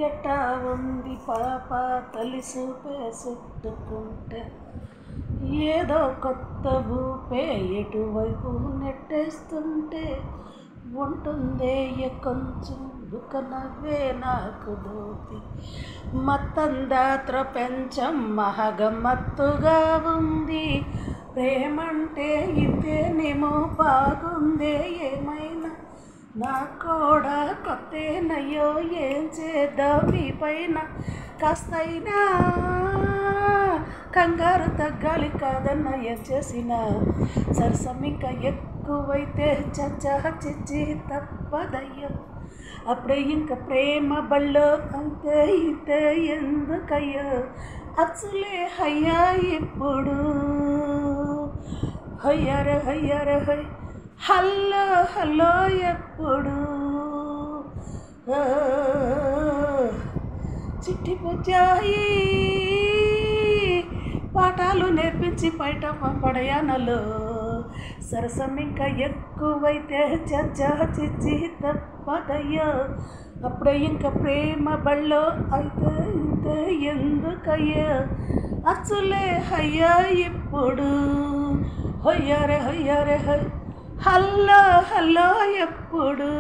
ఎట్టా ఉంది పాప తల్లి సూపే చుట్టుకుంటే ఏదో కొత్త ఊపే ఎటువైపు నెట్టేస్తుంటే ఉంటుందే కొంచెం దుఃఖనవ్వే నాకు దోతి మత్తందా ప్రపంచం మహగమ్మత్తుగా ఉంది ప్రేమంటే ఇంతేనేమో బాగుందే ఏమైనా నా కూడా కొత్తేనయ్యో ఏం చేద్దాం మీ పైన కాస్తైనా కంగారు తగ్గాలి కాదన్న ఏం చేసినా సరసం ఇంకా ఎక్కువైతే చచ్చా చిచ్చి తప్పదయ్యో అప్పుడే ఇంకా ప్రేమ బళ్ళో అంతే ఇంతే ఎందుకయ్యో అసలే హయ్యా ఇప్పుడు హయ్యారే హయ్యారే హయ్ హల్లో హలో ఎప్పుడు చిట్టి బుజ్జాయి పాఠాలు నేర్పించి బయట పడయానలో సరసం ఇంకా ఎక్కువైతే చచ్చా చిచ్చి తప్పదయ్యో అప్పుడే ఇంకా ప్రేమ బళ్ళో అయితే ఇంతే ఎందుకయ్యో అసలే హయ్యా ఇప్పుడు హయ్యారే హయ్యారే హయ్ హల్లో హలో ఎప్పుడు